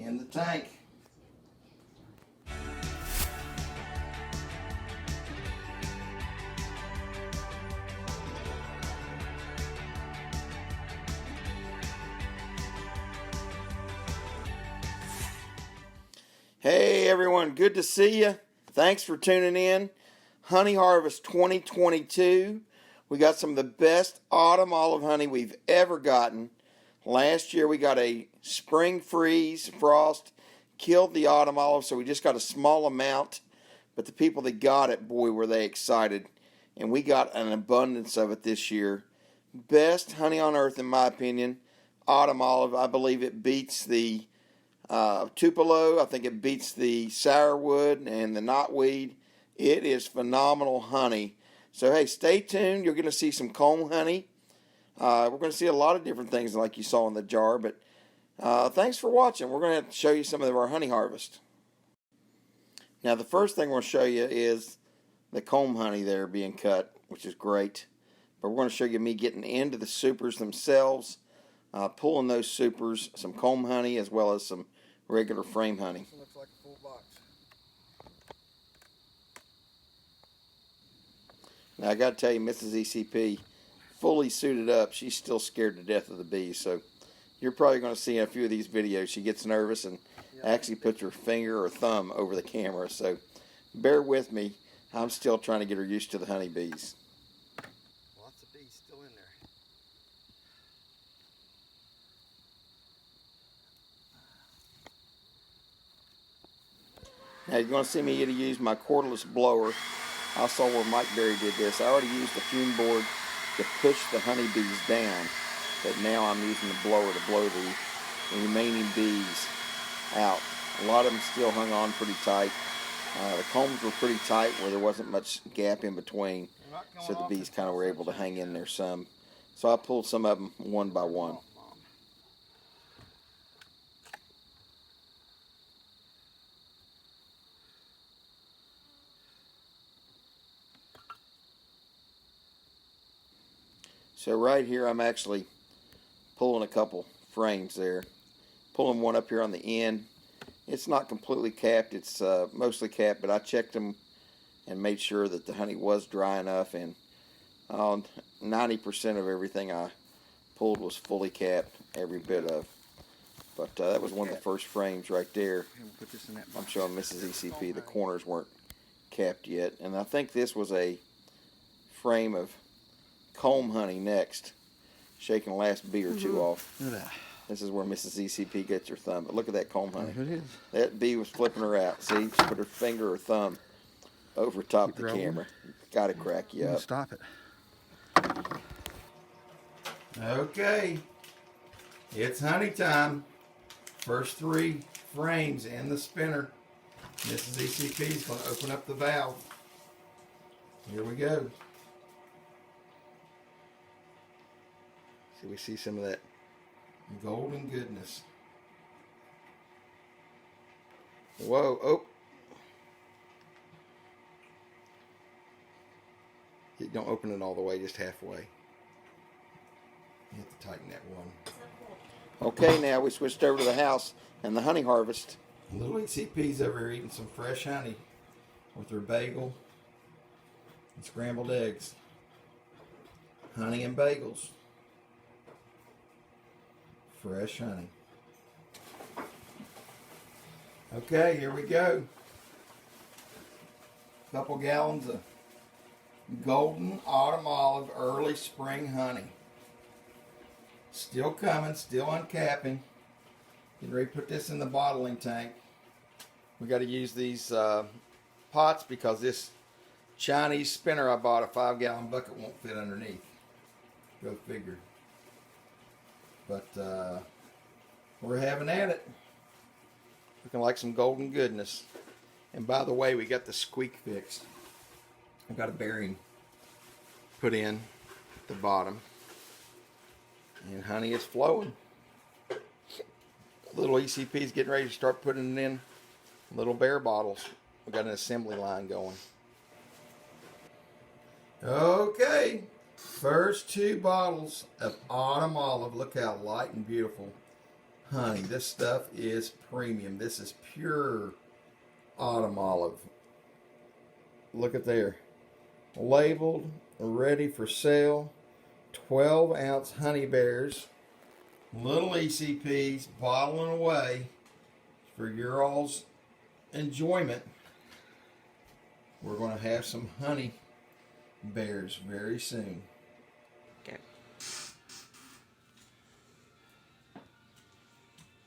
in the tank. Hey everyone, good to see you. Thanks for tuning in. Honey Harvest 2022. We got some of the best autumn olive honey we've ever gotten. Last year we got a spring freeze, frost, killed the autumn olive, so we just got a small amount. But the people that got it, boy, were they excited. And we got an abundance of it this year. Best honey on earth, in my opinion. Autumn olive, I believe it beats the Tupelo. I think it beats the sourwood and the knotweed. It is phenomenal honey. So, hey, stay tuned. You're going to see some comb honey. We're going to see a lot of different things like you saw in the jar. But thanks for watching. We're going to show you some of our honey harvest. Now, the first thing we're going to show you is the comb honey there being cut, which is great. But we're going to show you me getting into the supers themselves, pulling those supers, some comb honey, as well as some regular frame honey. This looks like a full box. Now, I got to tell you, Mrs. ECP, fully suited up, she's still scared to death of the bees. So you're probably going to see in a few of these videos, she gets nervous and actually puts her finger or thumb over the camera. So bear with me. I'm still trying to get her used to the honeybees. Lots of bees still in there. Now, you're going to see me use my cordless blower. I saw where Mike Berry did this. I already used the fume board to push the honeybees down, but now I'm using the blower to blow the remaining bees out. A lot of them still hung on pretty tight. The combs were pretty tight where there wasn't much gap in between, so the bees kind of were able to hang in there some. So I pulled some of them one by one. So right here I'm actually pulling a couple frames there. Pulling one up here on the end. It's not completely capped, it's mostly capped, but I checked them and made sure that the honey was dry enough, and 90% of everything I pulled was fully capped, every bit of. But that was one of the first frames right there. I'm showing Mrs. ECP the corners weren't capped yet, and I think this was a frame of comb honey next, shaking the last bee or two off. Look at that. This is where Mrs. ECP gets her thumb. But look at that comb honey. There it is. That bee was flipping her out. See, she put her finger or thumb over top the camera. Got to crack you up. Stop it. Okay, it's honey time. First 3 frames in the spinner. Mrs. ECP is going to open up the valve. Here we go. So we see some of that golden goodness. Whoa, oh. Don't open it all the way, just halfway. You have to tighten that one. Okay, now we switched over to the house and the honey harvest. Little ECP's over here eating some fresh honey with her bagel and scrambled eggs. Honey and bagels. Fresh honey. Okay, here we go. Couple gallons of golden autumn olive early spring honey. Still coming, still uncapping. Getting ready to put this in the bottling tank. We got to use these pots because this Chinese spinner I bought, a 5-gallon bucket, won't fit underneath. Go figure. But we're having at it. Looking like some golden goodness. And by the way, we got the squeak fixed. I got a bearing put in at the bottom. And honey is flowing. Little ECP's getting ready to start putting it in little bear bottles. We got an assembly line going. Okay. First 2 bottles of autumn olive. Look how light and beautiful. honey. This stuff is premium. This is pure autumn olive. Look at there. Labeled, ready for sale. 12-ounce honey bears. Little ECPs bottling away for your all's enjoyment. We're going to have some honey bears very soon. Okay.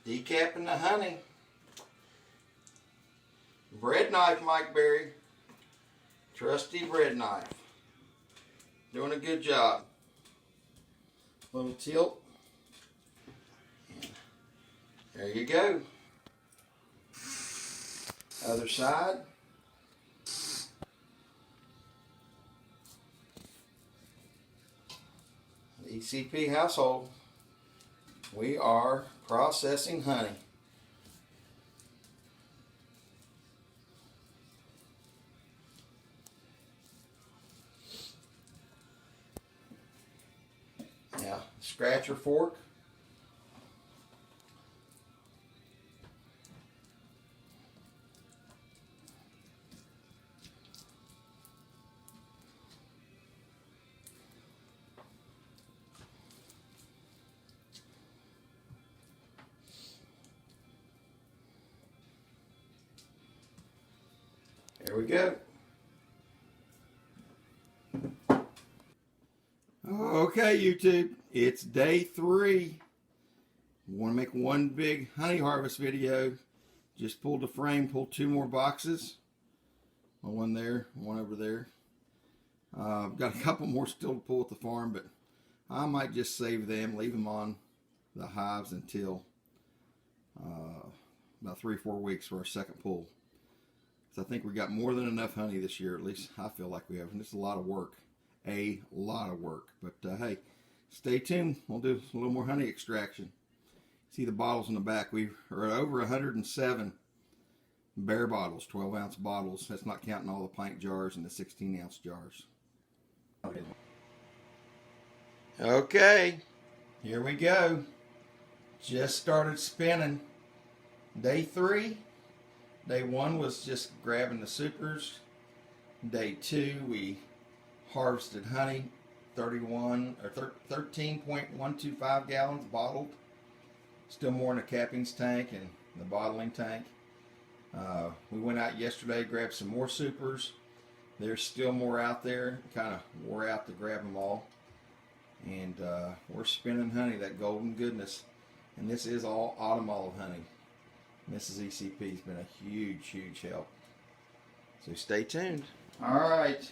Decapping the honey. Bread knife, Mike Berry. Trusty bread knife. Doing a good job. Little tilt. There you go. Other side. ECP household. We are processing honey. Now, scratcher fork. There we go. Okay, YouTube, it's day 3. Want to make one big honey harvest video. Just pulled the frame, pulled 2 more boxes. One there, one over there. I've got a couple more still to pull at the farm, but I might just save them, leave them on the hives until about 3 or 4 weeks for our second pull. So I think we got more than enough honey this year. At least I feel like we have. And it's a lot of work. A lot of work. But hey, stay tuned. We'll do a little more honey extraction. See the bottles in the back. We are at over 107 bare bottles, 12-ounce bottles. That's not counting all the pint jars and the 16-ounce jars. Okay, here we go. Just started spinning. Day 3. Day 1 was just grabbing the supers. Day 2 we harvested honey, 13.125 gallons bottled. Still more in the cappings tank and the bottling tank. We went out yesterday, grabbed some more supers. There's still more out there. Kind of wore out to grab them all. And we're spinning honey, that golden goodness. And this is all autumn olive honey. Mrs. ECP has been a huge, huge help. So stay tuned. All right.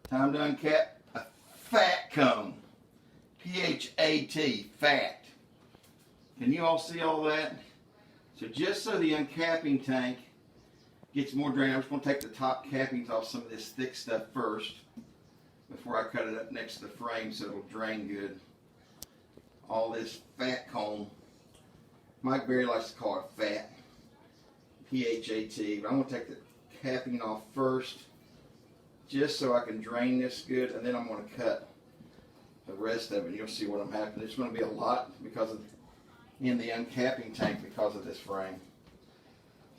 Time to uncap a fat cone. P-H-A-T, fat. Can you all see all that? So just so the uncapping tank gets more drained, I'm just going to take the top cappings off some of this thick stuff first before I cut it up next to the frame so it'll drain good. All this fat cone. Mike Berry likes to call it fat. P-H-A-T. But I'm going to take the capping off first just so I can drain this good, and then I'm going to cut the rest of it. You'll see what I'm happening. There's going to be a lot because of in the uncapping tank because of this frame.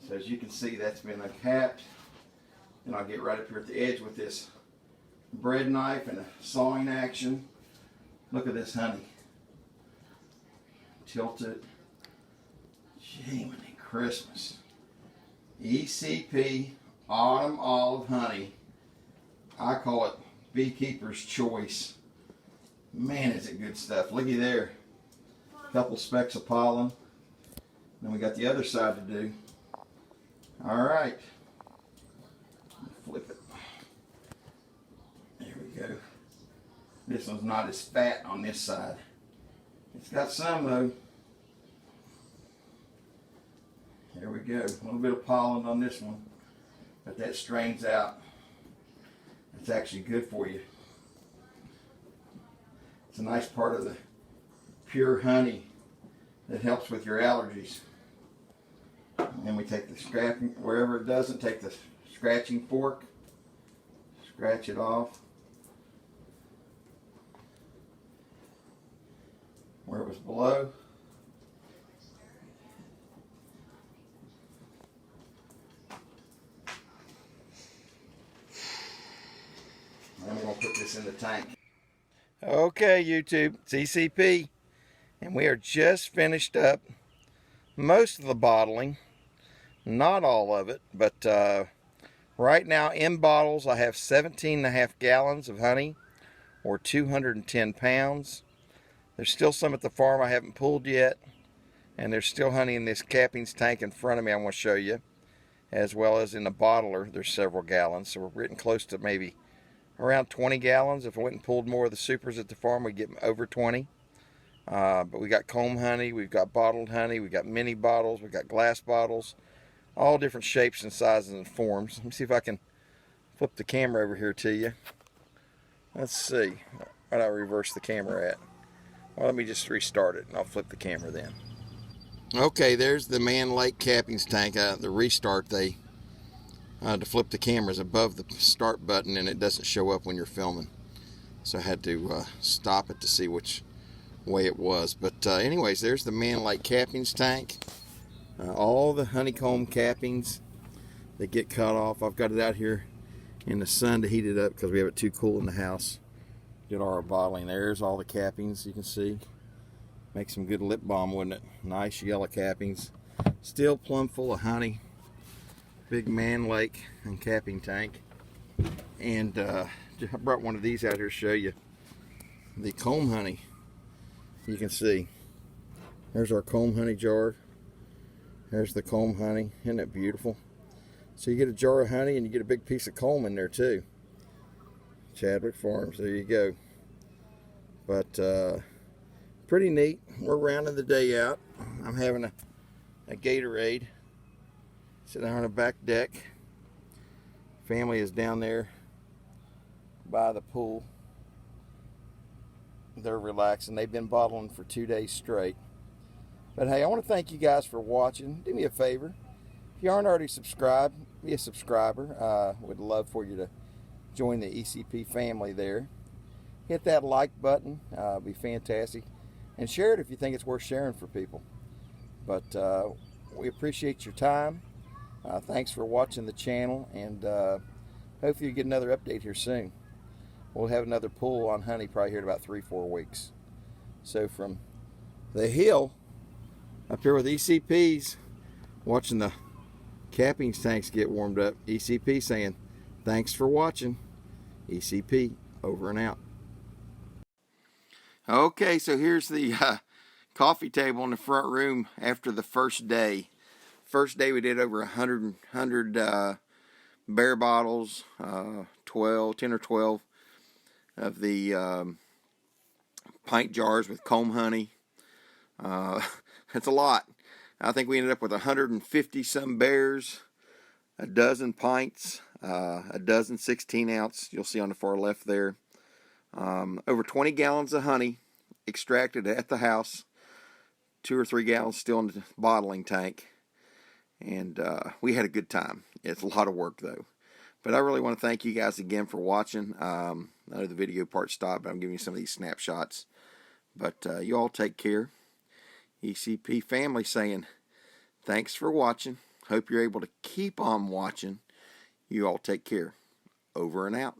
So as you can see, that's been uncapped. And I'll get right up here at the edge with this bread knife and a sawing action. Look at this honey. Tilt it. Jiminy Christmas. ECP Autumn Olive Honey. I call it Beekeeper's Choice. Man, is it good stuff. Looky there. A couple specks of pollen. Then we got the other side to do. Alright. Flip it. There we go. This one's not as fat on this side. It's got some though. There we go. A little bit of pollen on this one. But that strains out. It's actually good for you. It's a nice part of the pure honey that helps with your allergies. And then we take the scrapping, wherever it doesn't, take the scratching fork, scratch it off. Where it was below, this in the tank. Okay, YouTube, it's ECP, and we are just finished up most of the bottling. Not all of it, but right now in bottles I have 17.5 gallons of honey, or 210 pounds. There's still some at the farm I haven't pulled yet, and there's still honey in this cappings tank in front of me I want to show you, as well as in the bottler there's several gallons. So we're getting close to maybe around 20 gallons. If I went and pulled more of the supers at the farm, we'd get over 20. But we got comb honey, we've got bottled honey, we got mini bottles, we got glass bottles, all different shapes and sizes and forms. Let me see if I can flip the camera over here to you. Let's see. Why do I reverse the camera at? Well, let me just restart it and I'll flip the camera then. Okay, there's the Man Lake cappings tank. The restart, to flip the cameras above the start button, and it doesn't show up when you're filming. So I had to stop it to see which way it was. But anyways, there's the Man Lake cappings tank. All the honeycomb cappings that get cut off. I've got it out here in the sun to heat it up because we have it too cool in the house. Did our bottling. There's all the cappings you can see. Make some good lip balm, wouldn't it? Nice yellow cappings. Still plumb full of honey. Big Man Lake and capping tank. And I brought one of these out here to show you the comb honey. You can see. There's our comb honey jar. There's the comb honey. Isn't that beautiful? So you get a jar of honey and you get a big piece of comb in there too. Chadwick Farms, there you go. But pretty neat. We're rounding the day out. I'm having a Gatorade. Sitting there on the back deck. Family is down there by the pool. They're relaxing. They've been bottling for 2 days straight. But hey, I want to thank you guys for watching. Do me a favor. If you aren't already subscribed, be a subscriber. Would love for you to join the ECP family there. Hit that like button. Be fantastic. And share it if you think it's worth sharing for people. But we appreciate your time. Thanks for watching the channel. And hopefully you get another update here soon. We'll have another pull on honey probably here in about 3-4 weeks. So from the hill up here with ECPs, watching the cappings tanks get warmed up, ECP saying thanks for watching. ECP over and out. Okay, so here's the coffee table in the front room after the first day. First day we did over 100 bear bottles, 10 or 12 of the pint jars with comb honey. That's a lot. I think we ended up with 150 some bears, a dozen pints, a dozen 16 ounce, you'll see on the far left there. Over 20 gallons of honey extracted at the house, 2 or 3 gallons still in the bottling tank. And we had a good time. It's a lot of work though. But I really want to thank you guys again for watching. I know the video part stopped, but I'm giving you some of these snapshots. But you all take care. ECP family saying thanks for watching. Hope you're able to keep on watching. You all take care. Over and out.